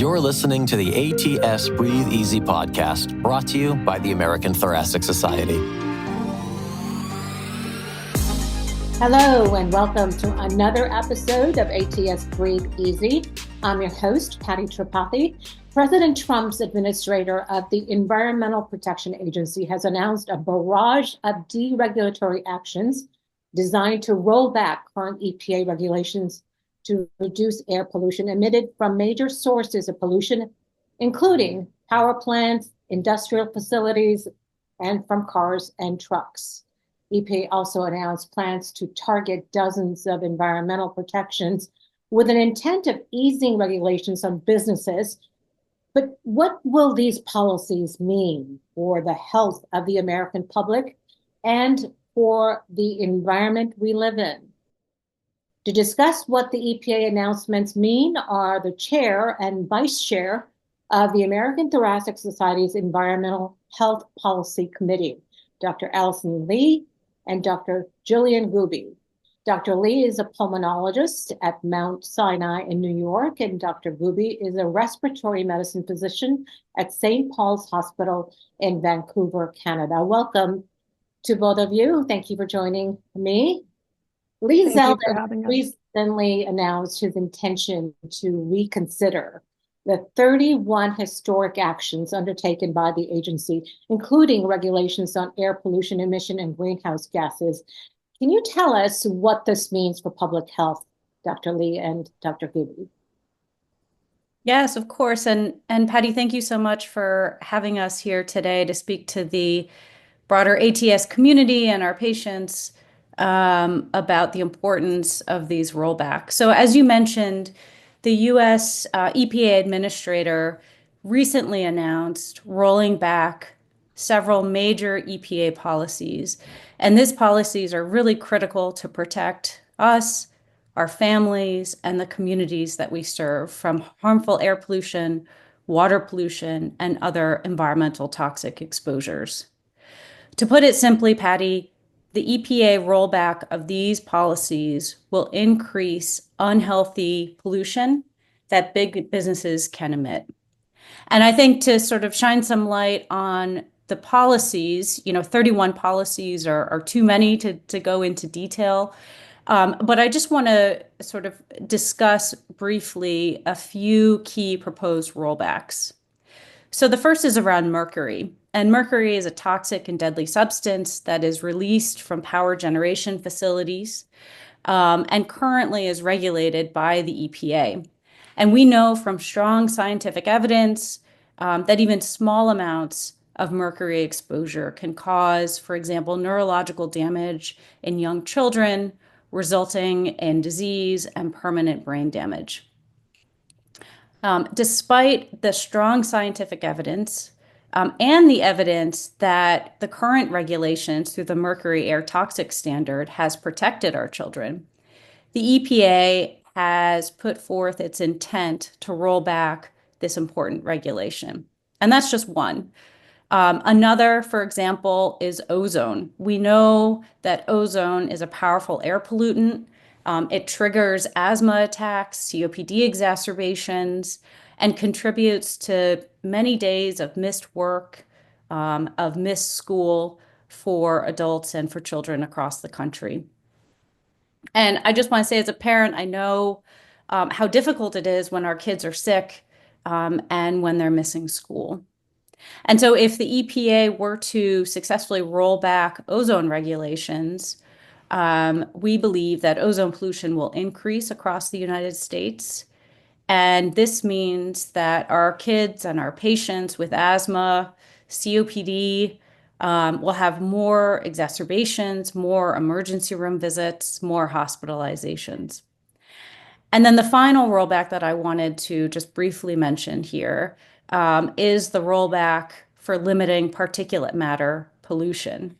You're listening to the ATS Breathe Easy podcast, brought to you by the American Thoracic Society. Hello, and welcome to another episode of ATS Breathe Easy. I'm your host, Patti Tripathi. President Trump's administrator of the Environmental Protection Agency has announced a barrage of deregulatory actions designed to roll back current EPA regulations to reduce air pollution emitted from major sources of pollution, including power plants, industrial facilities, and from cars and trucks. EPA also announced plans to target dozens of environmental protections with an intent of easing regulations on businesses. But what will these policies mean for the health of the American public and for the environment we live in? To discuss what the EPA announcements mean are the chair and vice chair of the American Thoracic Society's Environmental Health Policy Committee, Dr. Alison Lee and Dr. Gillian Goobie. Dr. Lee is a pulmonologist at Mount Sinai in New York, and Dr. Goobie is a respiratory medicine physician at St. Paul's Hospital in Vancouver, Canada. Welcome to both of you. Thank you for joining me. Lee Zeldin recently announced his intention to reconsider the 31 historic actions undertaken by the agency, including regulations on air pollution emission and greenhouse gases. Can you tell us what this means for public health, Dr. Lee and Dr. Goobie? Yes, of course. And Patti, thank you so much for having us here today to speak to the broader ATS community and our patients about the importance of these rollbacks. So as you mentioned, the U.S. EPA administrator recently announced rolling back several major EPA policies. And these policies are really critical to protect us, our families, and the communities that we serve from harmful air pollution, water pollution, and other environmental toxic exposures. To put it simply, Patti, the EPA rollback of these policies will increase unhealthy pollution that big businesses can emit. And I think to sort of shine some light on the policies, 31 policies are too many to go into detail. But I just want to sort of discuss briefly a few key proposed rollbacks. So the first is around mercury. And mercury is a toxic and deadly substance that is released from power generation facilities and currently is regulated by the EPA. And we know from strong scientific evidence that even small amounts of mercury exposure can cause, for example, neurological damage in young children, resulting in disease and permanent brain damage. Despite the strong scientific evidence and the evidence that the current regulations through the mercury air toxic standard has protected our children, the EPA has put forth its intent to roll back this important regulation. And that's just one. Another, for example, is ozone. We know that ozone is a powerful air pollutant. It triggers asthma attacks, COPD exacerbations, and contributes to many days of missed work, of missed school for adults and for children across the country. And I just want to say, as a parent, I know how difficult it is when our kids are sick and when they're missing school. And so if the EPA were to successfully roll back ozone regulations, we believe that ozone pollution will increase across the United States. And this means that our kids and our patients with asthma, COPD, will have more exacerbations, more emergency room visits, more hospitalizations. And then the final rollback that I wanted to just briefly mention here is the rollback for limiting particulate matter pollution.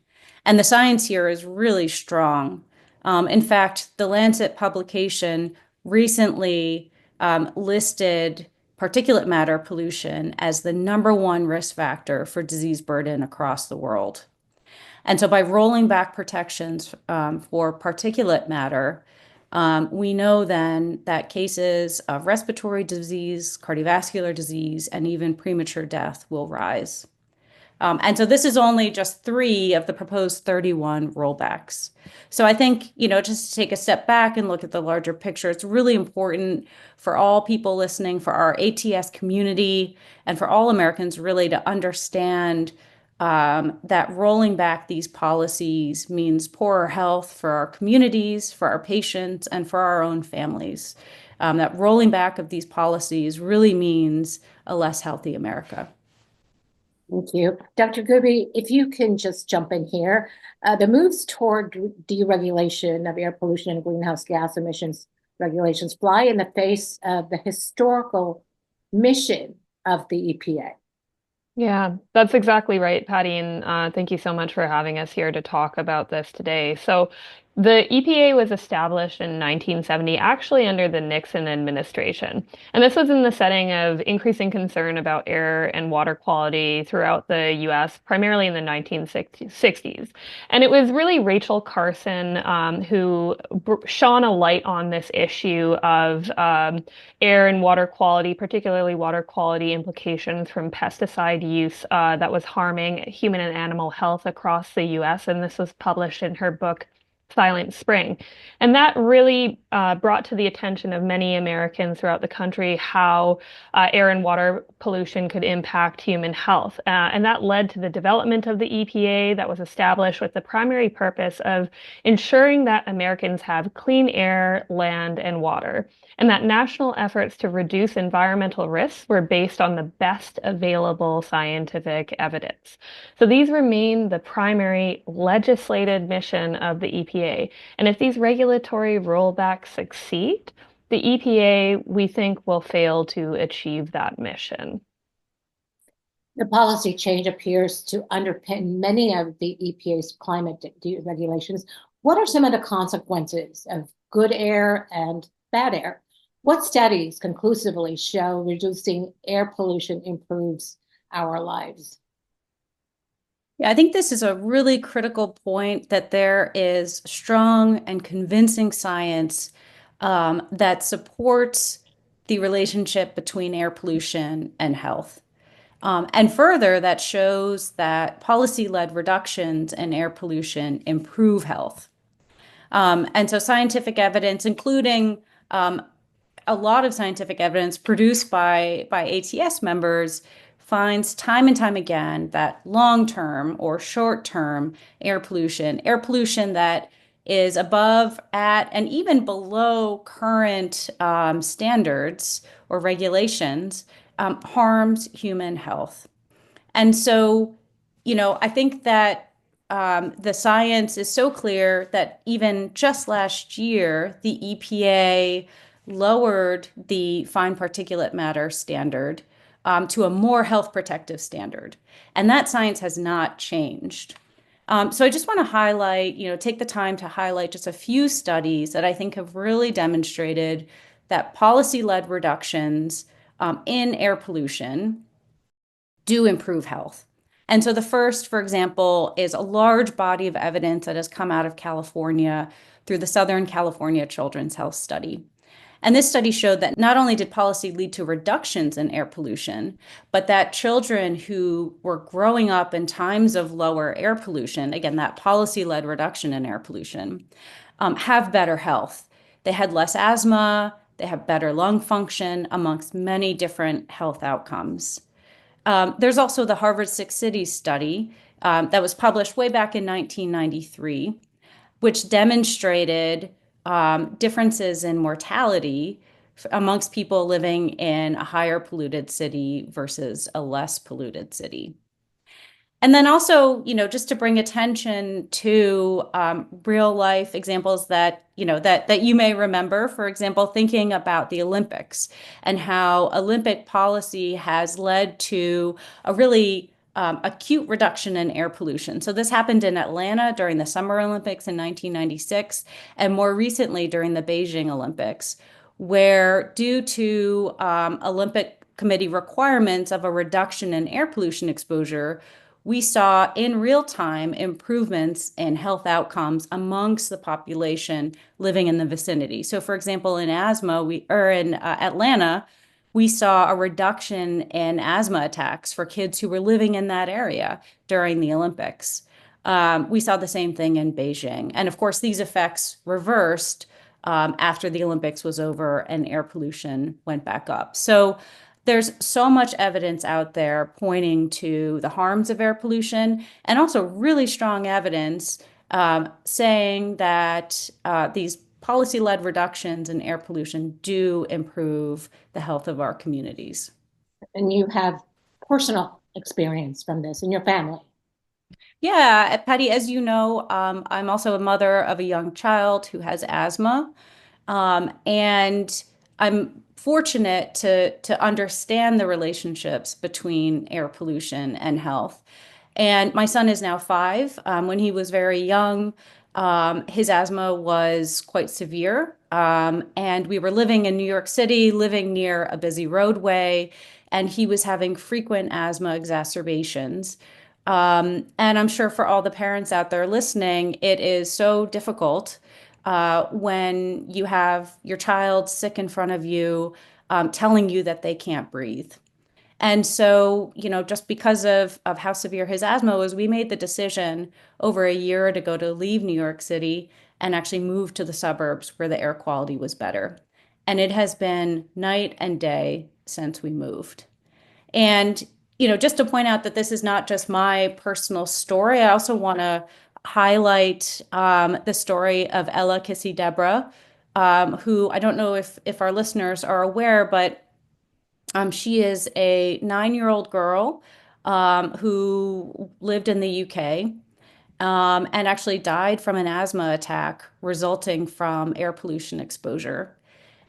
And the science here is really strong. In fact, the Lancet publication recently listed particulate matter pollution as the #1 risk factor for disease burden across the world. And so by rolling back protections for particulate matter, we know then that cases of respiratory disease, cardiovascular disease, and even premature death will rise. And so this is only just 3 of the proposed 31 rollbacks. So I think, just to take a step back and look at the larger picture, it's really important for all people listening, for our ATS community, and for all Americans really to understand that rolling back these policies means poorer health for our communities, for our patients, and for our own families. That rolling back of these policies really means a less healthy America. Thank you. Dr. Goobie, if you can just jump in here. The moves toward deregulation of air pollution and greenhouse gas emissions regulations fly in the face of the historical mission of the EPA. Yeah, that's exactly right, Patty. And thank you so much for having us here to talk about this today. So, the EPA was established in 1970, actually under the Nixon administration. And this was in the setting of increasing concern about air and water quality throughout the US, primarily in the 1960s. And it was really Rachel Carson who shone a light on this issue of air and water quality, particularly water quality implications from pesticide use that was harming human and animal health across the US. And this was published in her book, Silent Spring. And that really brought to the attention of many Americans throughout the country how air and water pollution could impact human health. And that led to the development of the EPA that was established with the primary purpose of ensuring that Americans have clean air, land, and water, and that national efforts to reduce environmental risks were based on the best available scientific evidence. So these remain the primary legislated mission of the EPA. And if these regulatory rollbacks succeed, the EPA, we think, will fail to achieve that mission. The policy change appears to underpin many of the EPA's climate regulations. What are some of the consequences of good air and bad air? What studies conclusively show reducing air pollution improves our lives? Yeah, I think this is a really critical point, that there is strong and convincing science that supports the relationship between air pollution and health. And further, that shows that policy-led reductions in air pollution improve health. And so scientific evidence, including a lot of scientific evidence produced by ATS members, finds time and time again that long-term or short-term air pollution that is above, at, and even below current standards or regulations harms human health. And so, I think that the science is so clear that even just last year, the EPA lowered the fine particulate matter standard to a more health protective standard. And that science has not changed. So I just want to highlight, take the time to highlight just a few studies that I think have really demonstrated that policy-led reductions in air pollution do improve health. And so the first, for example, is a large body of evidence that has come out of California through the Southern California Children's Health Study. And this study showed that not only did policy lead to reductions in air pollution, but that children who were growing up in times of lower air pollution, again, that policy-led reduction in air pollution, have better health. They had less asthma, they have better lung function, amongst many different health outcomes. There's also the Harvard Six Cities study that was published way back in 1993, which demonstrated differences in mortality amongst people living in a higher polluted city versus a less polluted city. And then also, just to bring attention to real life examples that you may remember, for example, thinking about the Olympics and how Olympic policy has led to a really acute reduction in air pollution. So this happened in Atlanta during the Summer Olympics in 1996, and more recently during the Beijing Olympics, where due to Olympic Committee requirements of a reduction in air pollution exposure, we saw in real time improvements in health outcomes amongst the population living in the vicinity. So, for example, in Atlanta, we saw a reduction in asthma attacks for kids who were living in that area during the Olympics. We saw the same thing in Beijing. And of course, these effects reversed after the Olympics was over and air pollution went back up. So there's so much evidence out there pointing to the harms of air pollution, and also really strong evidence saying that these policy-led reductions in air pollution do improve the health of our communities. And you have personal experience from this in your family. Yeah, Patty, as you know, I'm also a mother of a young child who has asthma. And I'm fortunate to understand the relationships between air pollution and health. And my son is now 5. When he was very young, his asthma was quite severe. And we were living in New York City, living near a busy roadway, and he was having frequent asthma exacerbations. And I'm sure for all the parents out there listening, it is so difficult when you have your child sick in front of you, telling you that they can't breathe. And so, just because of how severe his asthma was, we made the decision over a year ago to leave New York City and actually move to the suburbs where the air quality was better. And it has been night and day since we moved. And, just to point out that this is not just my personal story, I also want to highlight the story of Ella Kissy Deborah, who I don't know if our listeners are aware, but she is a 9-year-old girl who lived in the UK and actually died from an asthma attack resulting from air pollution exposure.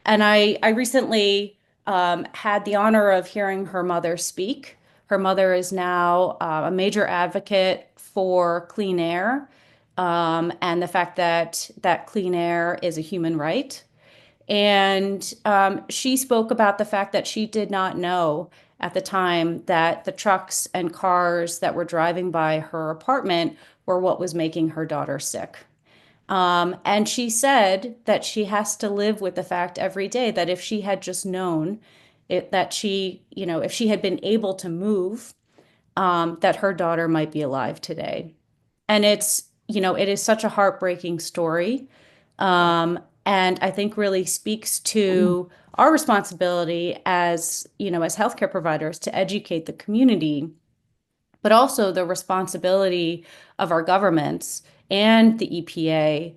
And I recently had the honor of hearing her mother speak. Her mother is now a major advocate for clean air and the fact that clean air is a human right. And she spoke about the fact that she did not know at the time that the trucks and cars that were driving by her apartment were what was making her daughter sick. And she said that she has to live with the fact every day that if she had just known that if she had been able to move, that her daughter might be alive today. And it is such a heartbreaking story. And I think really speaks to our responsibility as healthcare providers to educate the community, but also the responsibility of our governments and the EPA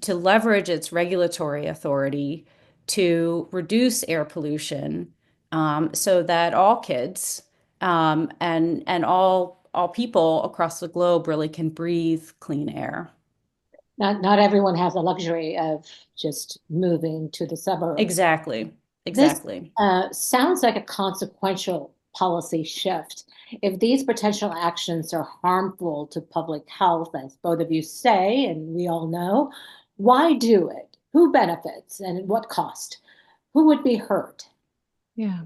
to leverage its regulatory authority to reduce air pollution, so that all kids and all people across the globe really can breathe clean air. Not everyone has the luxury of just moving to the suburbs. Exactly. This sounds like a consequential policy shift. If these potential actions are harmful to public health, as both of you say, and we all know, why do it? Who benefits and at what cost? Who would be hurt? Yeah,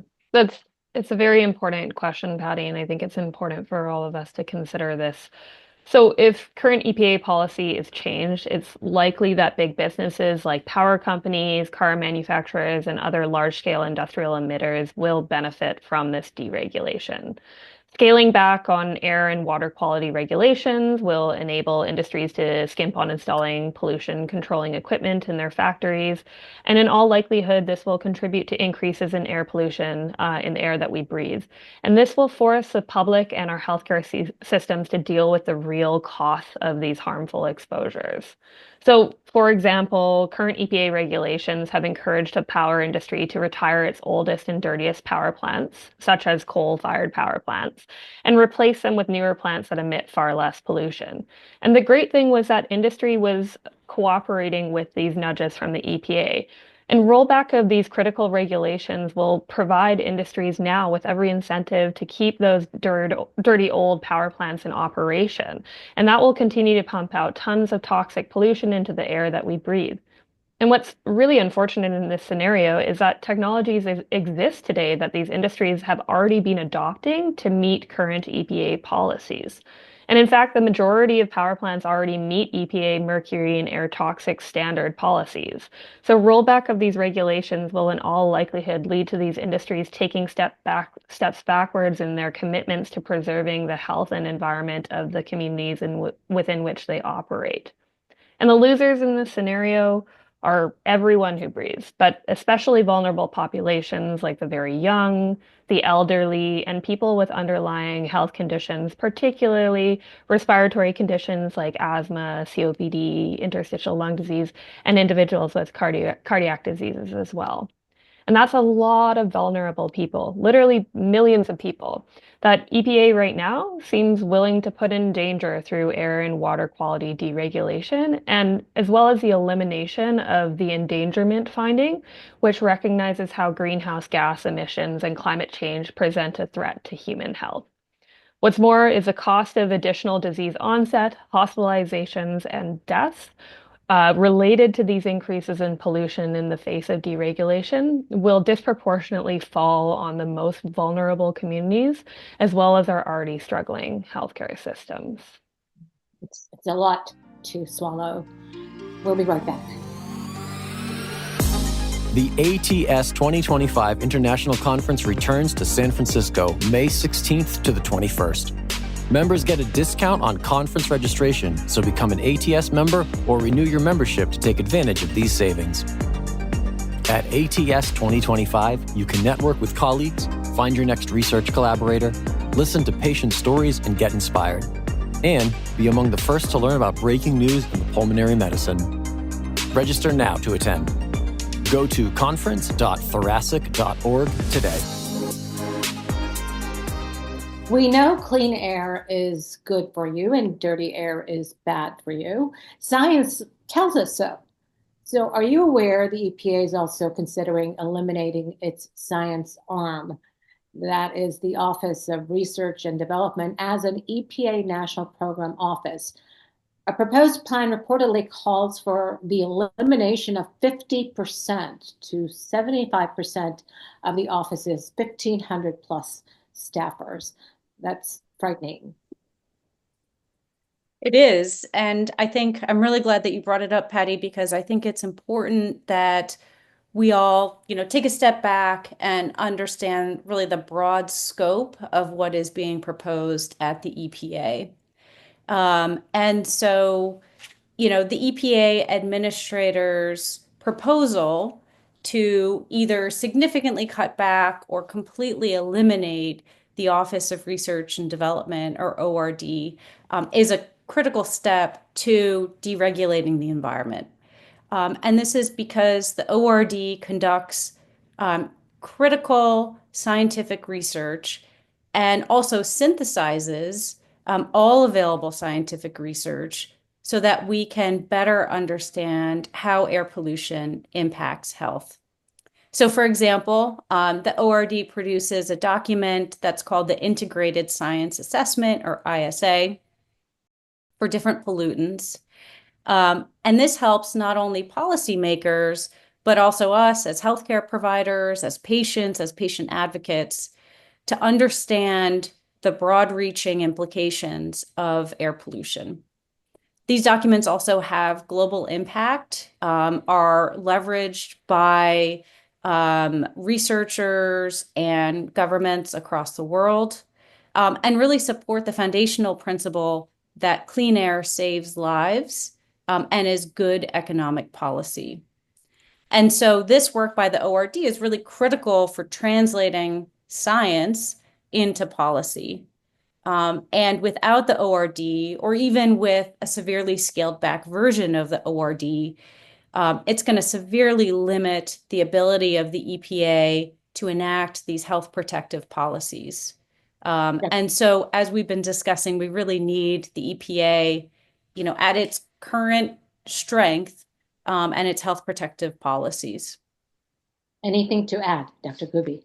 it's a very important question, Patty, and I think it's important for all of us to consider this. So if current EPA policy is changed, it's likely that big businesses like power companies, car manufacturers, and other large-scale industrial emitters will benefit from this deregulation. Scaling back on air and water quality regulations will enable industries to skimp on installing pollution controlling equipment in their factories. And in all likelihood, this will contribute to increases in air pollution in the air that we breathe. And this will force the public and our healthcare systems to deal with the real costs of these harmful exposures. So, for example, current EPA regulations have encouraged the power industry to retire its oldest and dirtiest power plants, such as coal-fired power plants, and replace them with newer plants that emit far less pollution. And the great thing was that industry was cooperating with these nudges from the EPA. And rollback of these critical regulations will provide industries now with every incentive to keep those dirty old power plants in operation. And that will continue to pump out tons of toxic pollution into the air that we breathe. And what's really unfortunate in this scenario is that technologies exist today that these industries have already been adopting to meet current EPA policies. And in fact, the majority of power plants already meet EPA mercury and air toxic standard policies. So rollback of these regulations will in all likelihood lead to these industries taking steps backwards in their commitments to preserving the health and environment of the communities within which they operate. And the losers in this scenario are everyone who breathes, but especially vulnerable populations like the very young, the elderly, and people with underlying health conditions, particularly respiratory conditions like asthma, COPD, interstitial lung disease, and individuals with cardiac diseases as well. And that's a lot of vulnerable people, literally millions of people, that EPA right now seems willing to put in danger through air and water quality deregulation, and as well as the elimination of the endangerment finding, which recognizes how greenhouse gas emissions and climate change present a threat to human health. What's more is the cost of additional disease onset, hospitalizations, and deaths related to these increases in pollution in the face of deregulation will disproportionately fall on the most vulnerable communities, as well as our already struggling healthcare systems. It's a lot to swallow. We'll be right back. The ATS 2025 International Conference returns to San Francisco, May 16th to the 21st. Members get a discount on conference registration, so become an ATS member or renew your membership to take advantage of these savings. At ATS 2025, you can network with colleagues, find your next research collaborator, listen to patient stories and get inspired, and be among the first to learn about breaking news in pulmonary medicine. Register now to attend. Go to conference.thoracic.org today. We know clean air is good for you and dirty air is bad for you. Science tells us so. So are you aware the EPA is also considering eliminating its science arm? That is the Office of Research and Development as an EPA National Program Office. A proposed plan reportedly calls for the elimination of 50% to 75% of the office's 1,500 plus staffers. That's frightening. It is. And I think I'm really glad that you brought it up, Patti, because I think it's important that we all, take a step back and understand really the broad scope of what is being proposed at the EPA. And so, the EPA administrator's proposal to either significantly cut back or completely eliminate the Office of Research and Development, or ORD, is a critical step to deregulating the environment. And this is because the ORD conducts critical scientific research and also synthesizes all available scientific research so that we can better understand how air pollution impacts health. So, for example, the ORD produces a document that's called the Integrated Science Assessment, or ISA, for different pollutants. And this helps not only policymakers, but also us as healthcare providers, as patients, as patient advocates, to understand the broad-reaching implications of air pollution. These documents also have global impact, are leveraged by researchers and governments across the world, and really support the foundational principle that clean air saves lives and is good economic policy. And so this work by the ORD is really critical for translating science into policy. And without the ORD, or even with a severely scaled back version of the ORD, it's going to severely limit the ability of the EPA to enact these health protective policies. And so, as we've been discussing, we really need the EPA, at its current strength and its health protective policies. Anything to add, Dr. Goobie?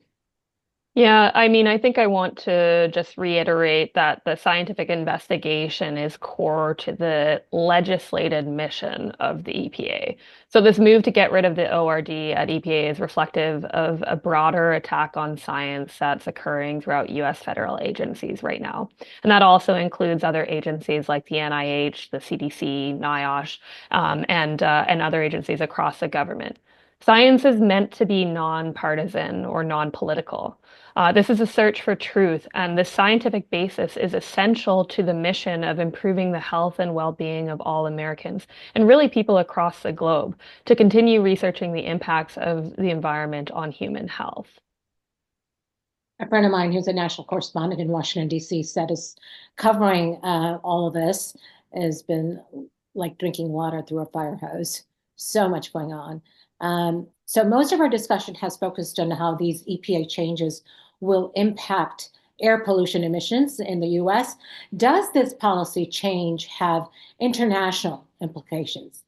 Yeah, I mean, I think I want to just reiterate that the scientific investigation is core to the legislated mission of the EPA. So this move to get rid of the ORD at EPA is reflective of a broader attack on science that's occurring throughout US federal agencies right now. And that also includes other agencies like the NIH, the CDC, NIOSH, and other agencies across the government. Science is meant to be nonpartisan or non-political. This is a search for truth, and the scientific basis is essential to the mission of improving the health and well-being of all Americans, and really people across the globe, to continue researching the impacts of the environment on human health. A friend of mine who's a national correspondent in Washington, D.C., said is covering all of this has been like drinking water through a fire hose. So much going on. So most of our discussion has focused on how these EPA changes will impact air pollution emissions in the US. Does this policy change have international implications?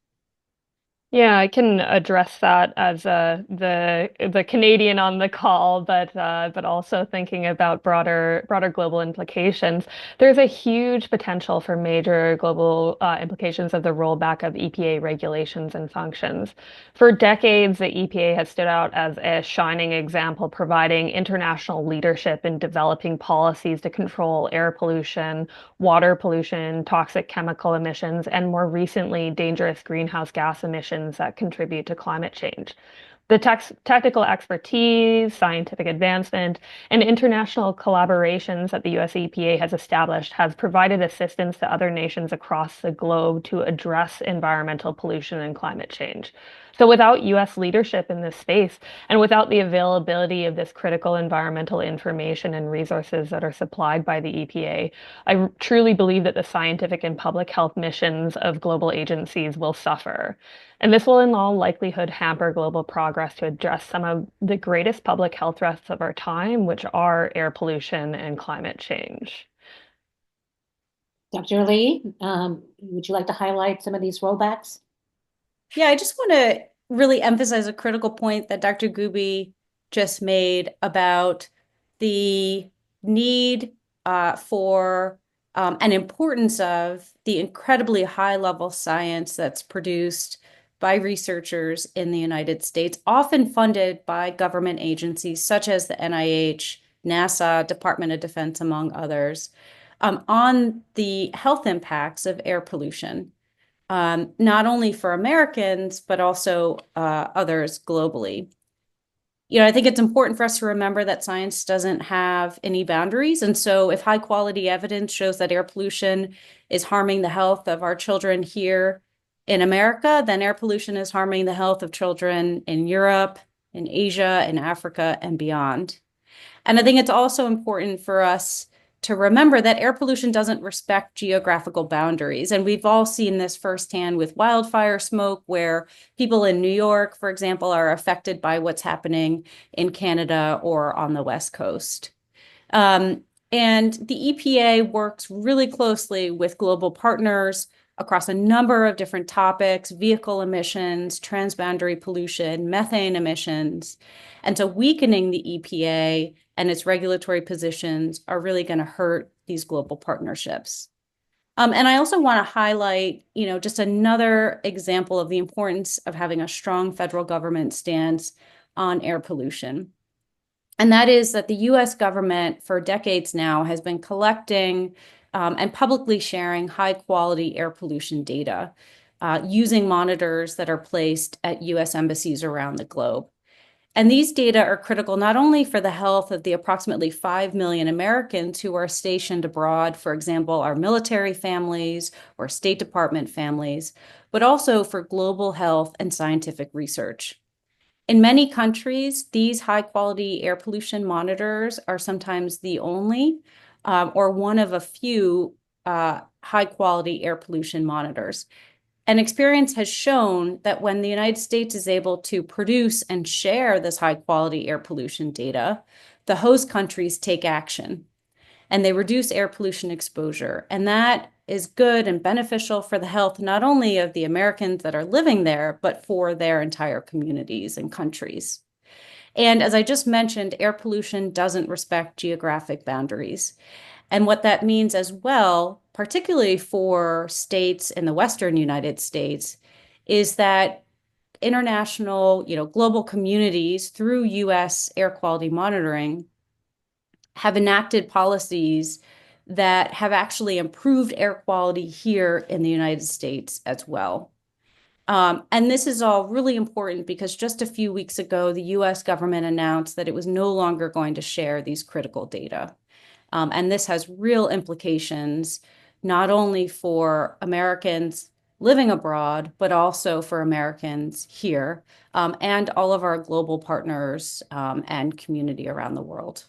Yeah, I can address that as the Canadian on the call, but also thinking about broader global implications. There's a huge potential for major global implications of the rollback of EPA regulations and functions. For decades, the EPA has stood out as a shining example, providing international leadership in developing policies to control air pollution, water pollution, toxic chemical emissions, and more recently, dangerous greenhouse gas emissions that contribute to climate change. The technical expertise, scientific advancement, and international collaborations that the US EPA has established has provided assistance to other nations across the globe to address environmental pollution and climate change. So without US leadership in this space, and without the availability of this critical environmental information and resources that are supplied by the EPA, I truly believe that the scientific and public health missions of global agencies will suffer. And this will in all likelihood hamper global progress to address some of the greatest public health threats of our time, which are air pollution and climate change. Dr. Lee, would you like to highlight some of these rollbacks? Yeah, I just want to really emphasize a critical point that Dr. Goobie just made about the need for and importance of the incredibly high-level science that's produced by researchers in the United States, often funded by government agencies such as the NIH, NASA, Department of Defense, among others, on the health impacts of air pollution. Not only for Americans, but also others globally. I think it's important for us to remember that science doesn't have any boundaries. And so if high quality evidence shows that air pollution is harming the health of our children here in America, then air pollution is harming the health of children in Europe, in Asia, in Africa, and beyond. And I think it's also important for us to remember that air pollution doesn't respect geographical boundaries. And we've all seen this firsthand with wildfire smoke, where people in New York, for example, are affected by what's happening in Canada or on the West Coast. And the EPA works really closely with global partners across a number of different topics: vehicle emissions, transboundary pollution, methane emissions. And so weakening the EPA and its regulatory positions are really going to hurt these global partnerships. And I also want to highlight, just another example of the importance of having a strong federal government stance on air pollution. And that is that the US government for decades now has been collecting and publicly sharing high quality air pollution data using monitors that are placed at US embassies around the globe. And these data are critical not only for the health of the approximately 5 million Americans who are stationed abroad, for example, our military families or State Department families, but also for global health and scientific research. In many countries, these high-quality air pollution monitors are sometimes the only or one of a few high-quality air pollution monitors. And experience has shown that when the United States is able to produce and share this high-quality air pollution data, the host countries take action and they reduce air pollution exposure. And that is good and beneficial for the health not only of the Americans that are living there, but for their entire communities and countries. And as I just mentioned, air pollution doesn't respect geographic boundaries. And what that means as well, particularly for states in the Western United States, is that international, global communities through US air quality monitoring have enacted policies that have actually improved air quality here in the United States as well. And this is all really important because just a few weeks ago, the US government announced that it was no longer going to share these critical data. And this has real implications, not only for Americans living abroad, but also for Americans here, and all of our global partners and community around the world.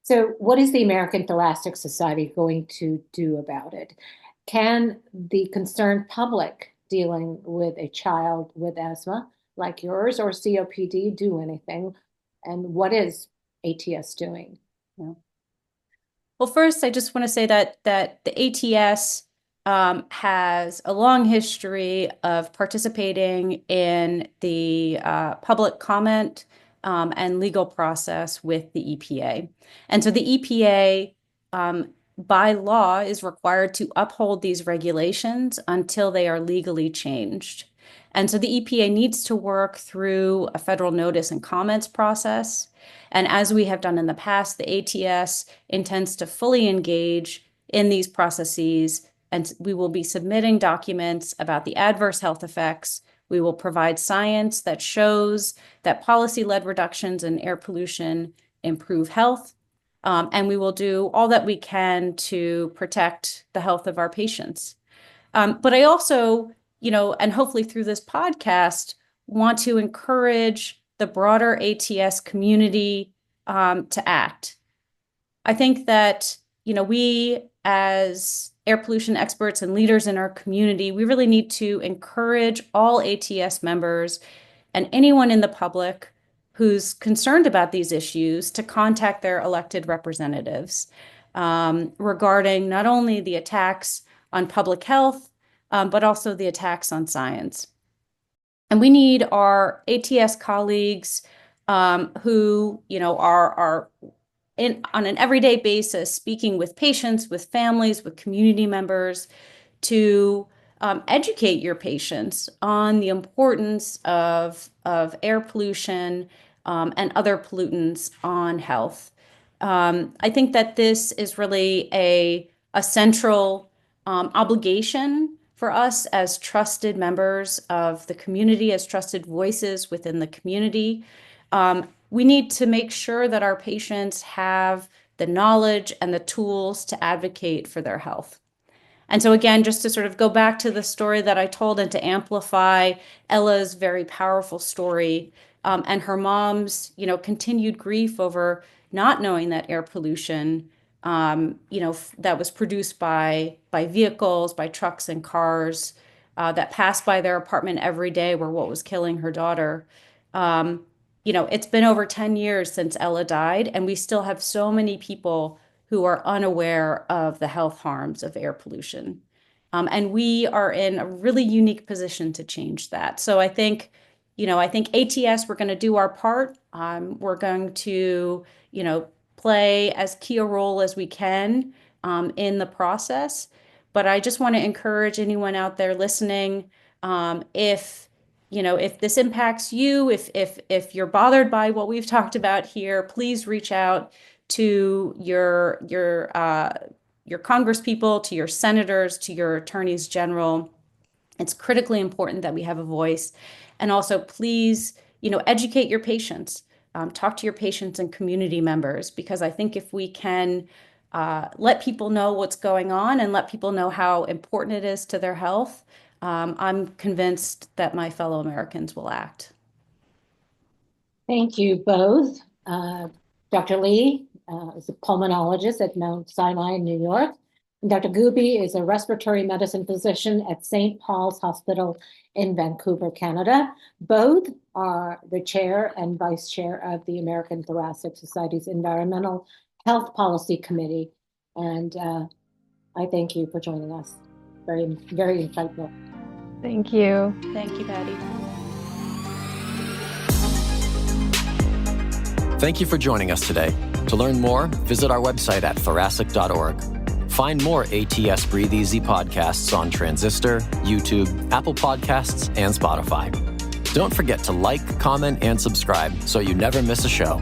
So what is the American Thoracic Society going to do about it? Can the concerned public dealing with a child with asthma like yours or COPD do anything? And what is ATS doing? Yeah. Well, first, I just want to say that the ATS has a long history of participating in the public comment and legal process with the EPA. And so the EPA, by law, is required to uphold these regulations until they are legally changed. And so the EPA needs to work through a federal notice and comments process. And as we have done in the past, the ATS intends to fully engage in these processes, and we will be submitting documents about the adverse health effects. We will provide science that shows that policy-led reductions in air pollution improve health, and we will do all that we can to protect the health of our patients. But I also, and hopefully through this podcast, want to encourage the broader ATS community to act. I think that, we as air pollution experts and leaders in our community, we really need to encourage all ATS members and anyone in the public who's concerned about these issues to contact their elected representatives regarding not only the attacks on public health, but also the attacks on science. And we need our ATS colleagues who, are on an everyday basis speaking with patients, with families, with community members to educate your patients on the importance of air pollution and other pollutants on health. I think that this is really a central obligation for us as trusted members of the community, as trusted voices within the community. We need to make sure that our patients have the knowledge and the tools to advocate for their health. And so again, just to sort of go back to the story that I told and to amplify Ella's very powerful story and her mom's, continued grief over not knowing that air pollution, that was produced by vehicles, by trucks and cars that passed by their apartment every day were what was killing her daughter. It's been over 10 years since Ella died, and we still have so many people who are unaware of the health harms of air pollution. And we are in a really unique position to change that. So I think ATS, we're going to do our part. We're going to, play as key a role as we can in the process. But I just want to encourage anyone out there listening, if this impacts you, if you're bothered by what we've talked about here, please reach out to your congresspeople, to your senators, to your attorneys general. It's critically important that we have a voice. And also, please, educate your patients. Talk to your patients and community members, because I think if we can let people know what's going on and let people know how important it is to their health, I'm convinced that my fellow Americans will act. Thank you both. Dr. Lee is a pulmonologist at Mount Sinai in New York. And Dr. Goobie is a respiratory medicine physician at St. Paul's Hospital in Vancouver, Canada. Both are the chair and vice chair of the American Thoracic Society's Environmental Health Policy Committee. And I thank you for joining us. Very, very insightful. Thank you. Thank you, Patti. Thank you for joining us today. To learn more, visit our website at thoracic.org. Find more ATS Breathe Easy podcasts on Transistor, YouTube, Apple Podcasts, and Spotify. Don't forget to like, comment, and subscribe so you never miss a show.